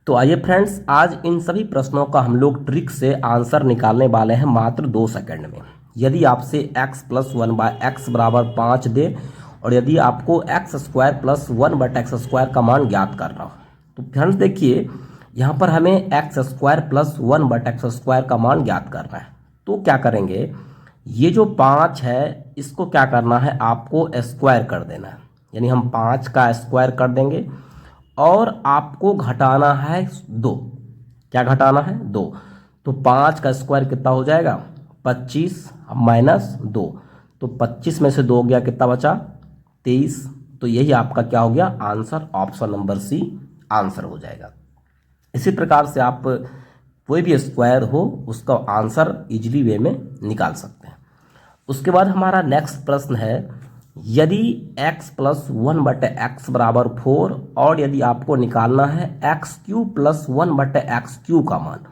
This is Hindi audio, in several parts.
तो आइए फ्रेंड्स, आज इन सभी प्रश्नों का हम लोग ट्रिक से आंसर निकालने वाले हैं मात्र 2 सेकंड में। यदि आपसे x प्लस 1/x बराबर 5 दे और यदि आपको x square plus 1/x square का मान ज्ञात करना हो, तो फ्रेंड्स देखिए यहाँ पर हमें x square plus 1/x square का मान ज्ञात करना है। तो क्या करेंगे, ये जो 5 है इसको क्या करना है, आपको स्क्वायर कर देना है। यानी हम 5 का स्क्वायर कर देंगे और आपको घटाना है 2। क्या घटाना है? 2। तो 5 का स्क्वायर कितना हो जाएगा? 25 माइनस 2। तो 25 में से 2 गया, कितना बचा? 23। तो यही आपका क्या हो गया? Answer. Option number C answer हो जाएगा। इसी प्रकार से आप कोई भी स्क्वायर हो उसका आंसर इजीली वे में निकाल सकते हैं। उसके बाद हमारा नेक्स्ट प्रश्न है, यदि x प्लस 1/x बराबर 4 और यदि आपको निकालना है x³ प्लस 1/x³ का मान।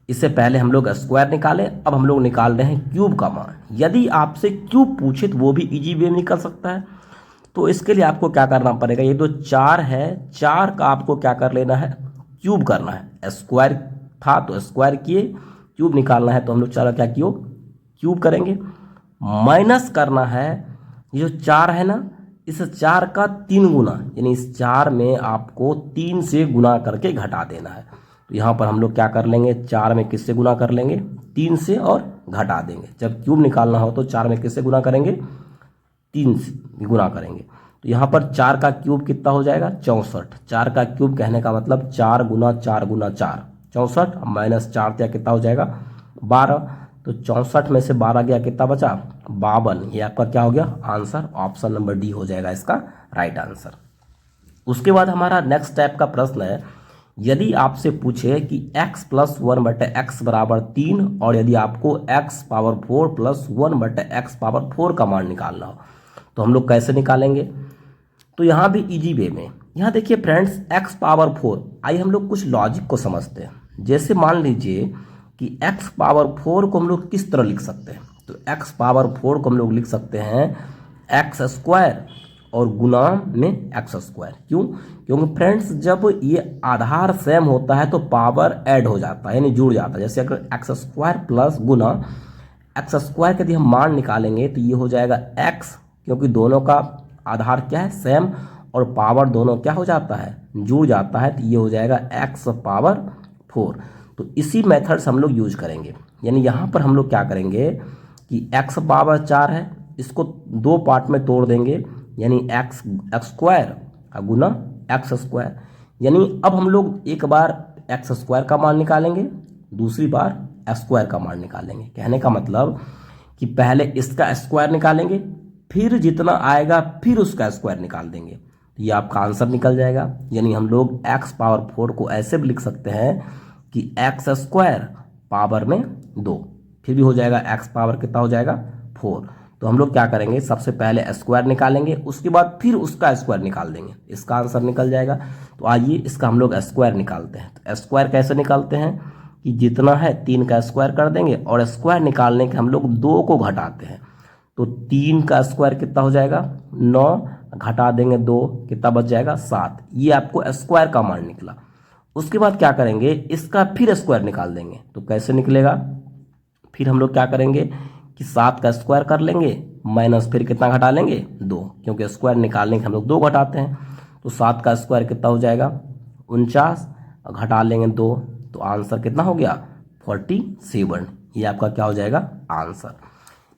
इससे पहले हम लोग स्क्वायर निकाले, अब हम लोग निकाल रहे हैं क्यूब का मान। यदि आपसे क्यूब पूछे तो वो भी इजी वे में निकल सकता है। तो इसके लिए आपको क्या करना पड़ेगा, ये जो 4 है, 4 का आपको क्या कर लेना है? क्यूब करना है। स्क्वायर था तो स्क्वायर किए, क्यूब निकालना है तो हम लोग 4 क्या किए? क्यूब करेंगे। माइनस करना है, ये जो 4 है ना, इस 4 का 3 गुना, यानी इस 4 में आपको 3 से गुना करके घटा देना है। तो यहाँ पर हम लोग क्या कर लेंगे, 4 में किससे गुना कर लेंगे? 3 से, और घटा देंगे। जब क्यूब निकालना हो तो 4 में किससे गुना करेंगे? 3 से गुना करेंगे। तो यहाँ पर 4 का क्यूब कितना हो जाएगा? 64। 4 का क्यूब कहने का मतलब 4 गुना 4 गुना 4, 64 माइनस 4 दिया, कितना हो जाएगा? 12। तो 64 में से 12 गया, कितना बचा? 52। ये आपका क्या हो गया? आंसर। ऑप्शन नंबर डी हो जाएगा इसका राइट आंसर। उसके बाद हमारा नेक्स्ट टाइप का प्रश्न है, यदि आपसे पूछे कि x प्लस 1/x बराबर 3 और यदि आपको x power 4 plus 1/x power 4 का मान निकालना हो, तो हम लोग कैसे निकालेंगे? तो यहाँ भी इजी वे में, यहाँ देखिए फ्रेंड्स, x पावर 4, आइए हम लोग कुछ लॉजिक को समझते हैं। जैसे मान लीजिए कि x पावर 4 को हम लोग किस तरह लिख सकते हैं, तो x पावर 4 को हम लोग लिख सकते हैं x स्क्वायर और गुना में x स्क्वायर। क्यों? क्योंकि फ्रेंड्स जब ये आधार सेम होता है तो पावर ऐड हो जाता है, यानी जुड़ जाता है। जैसे अगर x स्क्वायर प्लस गुना x स्क्वायर का यदि हम मान निकालेंगे तो ये हो जाएगा x, क्योंकि दोनों का आधार क्या है? सेम, और पावर दोनों क्या हो जाता है? जुड़ जाता है। तो ये हो जाएगा x पावर 4। तो इसी मेथड से हम लोग यूज करेंगे। यानी यहाँ पर हम लोग क्या करेंगे कि x पावर 4 है, इसको 2 पार्ट में तोड़ देंगे, यानी x स्क्वायर गुना x स्क्वायर। यानी अब हम लोग एक बार x स्क्वायर का मान निकालेंगे, दूसरी बार स्क्वायर का मान निकालेंगे। कहने का मतलब कि पहले इसका स्क्वायर निकालेंगे, फिर जितना आएगा फिर उसका स्क्वायर निकाल देंगे, तो ये आपका आंसर निकल जाएगा। यानी हम लोग x पावर 4 को ऐसे भी लिख सकते हैं कि x स्क्वायर पावर में 2, फिर भी हो जाएगा x पावर कितना हो जाएगा? 4। तो हम लोग क्या करेंगे, सबसे पहले स्क्वायर निकालेंगे, उसके बाद फिर उसका स्क्वायर निकाल देंगे, इसका आंसर निकल जाएगा। तो आइए इसका हम लोग स्क्वायर निकालते हैं। तो स्क्वायर कैसे निकालते हैं कि जितना है 3 का स्क्वायर कर देंगे, और स्क्वायर निकालने के हम लोग 2 को घटाते हैं। तो 3 का स्क्वायर कितना हो जाएगा? 9, घटा देंगे 2, कितना बच जाएगा? 7। ये आपको स्क्वायर का मान निकला। उसके बाद क्या करेंगे, इसका फिर स्क्वायर निकाल देंगे। तो कैसे निकलेगा? फिर हम लोग क्या करेंगे कि 7 का स्क्वायर कर लेंगे, माइनस फिर कितना घटा लेंगे? 2, क्योंकि स्क्वायर निकालने के हम लोग 2 घटाते हैं। तो 7 का स्क्वायर कितना हो जाएगा? 49, घटा लेंगे 2, तो आंसर कितना हो गया? 47। ये आपका क्या हो जाएगा? आंसर।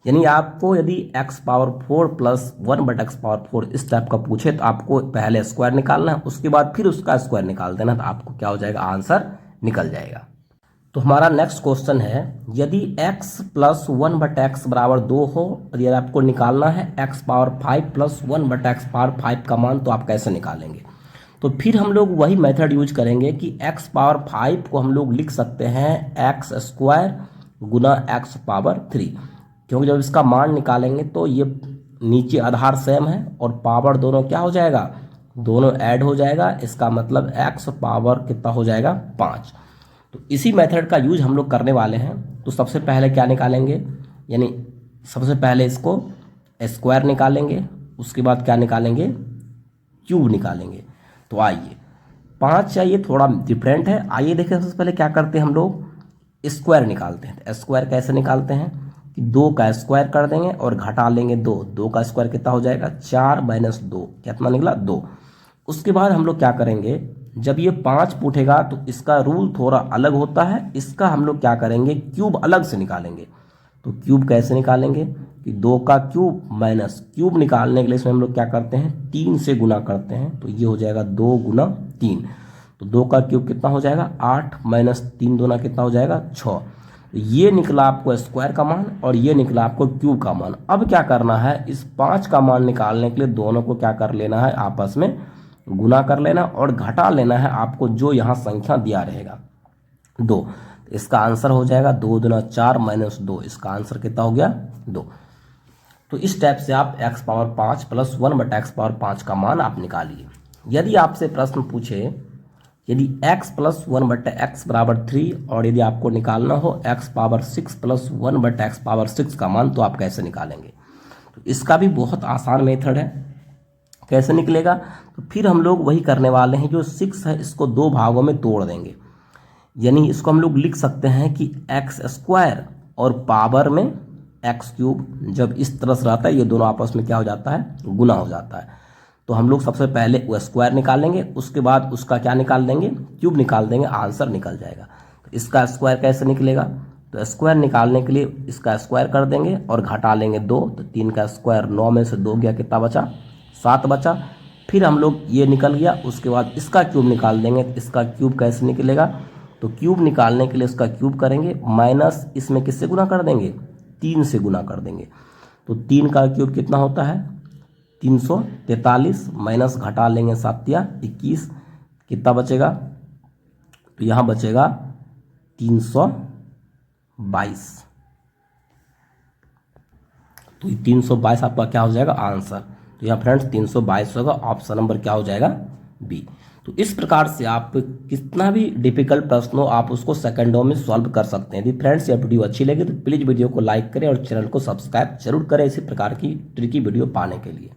यानी आपको यदि x power 4 plus 1/x power 4 इस टाइप का पूछे तो आपको पहले स्क्वायर निकालना है, उसके बाद फिर उसका स्क्वायर निकाल देना, तो आपको क्या हो जाएगा? आंसर निकल जाएगा। तो हमारा नेक्स्ट क्वेश्चन है, यदि x प्लस 1/x बराबर 2 हो और यदि आपको निकालना है x power 5 plus 1/x power 5 का मान, तो आप कैसे निकालेंगे? तो फिर हम लोग वही मेथड यूज करेंगे कि x पावर 5 को हम लोग लिख सकते हैं x स्क्वायर गुना x पावर 3, क्योंकि जब इसका मान निकालेंगे तो ये नीचे आधार सेम है और पावर दोनों क्या हो जाएगा? दोनों ऐड हो जाएगा। इसका मतलब x पावर कितना हो जाएगा? 5। तो इसी मेथड का यूज हम लोग करने वाले हैं। तो सबसे पहले क्या निकालेंगे, यानी सबसे पहले इसको स्क्वायर निकालेंगे, उसके बाद क्या निकालेंगे? क्यूब निकालेंगे। तो आइए 5 चाहिए, थोड़ा डिफरेंट है। आइए देखें, सबसे पहले क्या करते हैं हम लोग, स्क्वायर निकालते हैं। तो स्क्वायर कैसे निकालते हैं कि 2 का स्क्वायर कर देंगे और घटा लेंगे 2। 2 का स्क्वायर कितना हो जाएगा, 4 माइनस 2 कितना निकला, 2। उसके बाद हम लोग क्या करेंगे, जब ये 5 पूछेगा तो इसका रूल थोड़ा अलग होता है। इसका हम लोग क्या करेंगे, क्यूब अलग से निकालेंगे। तो क्यूब कैसे निकालेंगे कि 2 का क्यूब माइनस क्यूब निकालने के लिए इसमें हम लोग क्या करते हैं, 3 से गुना करते हैं। तो ये हो जाएगा 2 गुना 3। तो 2 का क्यूब कितना हो जाएगा, 8 माइनस 3 दूना कितना हो जाएगा, 6। ये निकला आपको स्क्वायर का मान और ये निकला आपको क्यूब का मान। अब क्या करना है, इस 5 का मान निकालने के लिए दोनों को क्या कर लेना है, आपस में गुना कर लेना और घटा लेना है आपको जो यहाँ संख्या दिया रहेगा 2। इसका आंसर हो जाएगा 2 दूना 4 माइनस 2। इसका आंसर कितना हो गया, 2। तो इस टाइप से आप x पावर 5 प्लस 1 बटा x पावर 5 का मान आप निकालिए। यदि आपसे प्रश्न पूछे, यदि x प्लस 1 बटा x बराबर 3 और यदि आपको निकालना हो x पावर 6 प्लस 1 बटा x पावर 6 का मान, तो आप कैसे निकालेंगे। तो इसका भी बहुत आसान मेथड है। कैसे निकलेगा, तो फिर हम लोग वही करने वाले हैं, जो 6 है इसको 2 भागों में तोड़ देंगे। यानी इसको हम लोग लिख सकते हैं कि एक्स स्क्वायर और पावर में एक्स क्यूब, जब इस तरह से रहता है ये दोनों आपस में क्या हो जाता है, गुना हो जाता है। तो हम लोग सबसे पहले वो स्क्वायर निकालेंगे, उसके बाद उसका क्या निकाल देंगे, क्यूब निकाल देंगे, आंसर निकल जाएगा। तो इसका स्क्वायर कैसे निकलेगा, तो स्क्वायर निकालने के लिए इसका स्क्वायर कर देंगे और घटा लेंगे 2। तो 3 का स्क्वायर 9 में से 2 गया, कितना बचा, 7 बचा। फिर हम लोग ये निकल गया, उसके बाद इसका क्यूब निकाल देंगे। तो इसका क्यूब कैसे निकलेगा, तो क्यूब निकालने के लिए इसका क्यूब करेंगे माइनस इसमें किससे गुना कर देंगे, 3 से गुना कर देंगे। तो 3 का क्यूब कितना होता है, 343 माइनस घटा लेंगे 7 या 21, कितना बचेगा, तो यहाँ बचेगा 322। तो 322 आपका क्या हो जाएगा, आंसर। तो यहाँ फ्रेंड्स 322 होगा, ऑप्शन नंबर क्या हो जाएगा, बी। तो इस प्रकार से आप कितना भी डिफिकल्ट प्रश्न हो आप उसको सेकंडों में सॉल्व कर सकते हैं। यदि फ्रेंड्स ये वीडियो अच्छी लगे तो प्लीज़ वीडियो को लाइक करें और चैनल को सब्सक्राइब जरूर करें इसी प्रकार की ट्रिकी वीडियो पाने के लिए।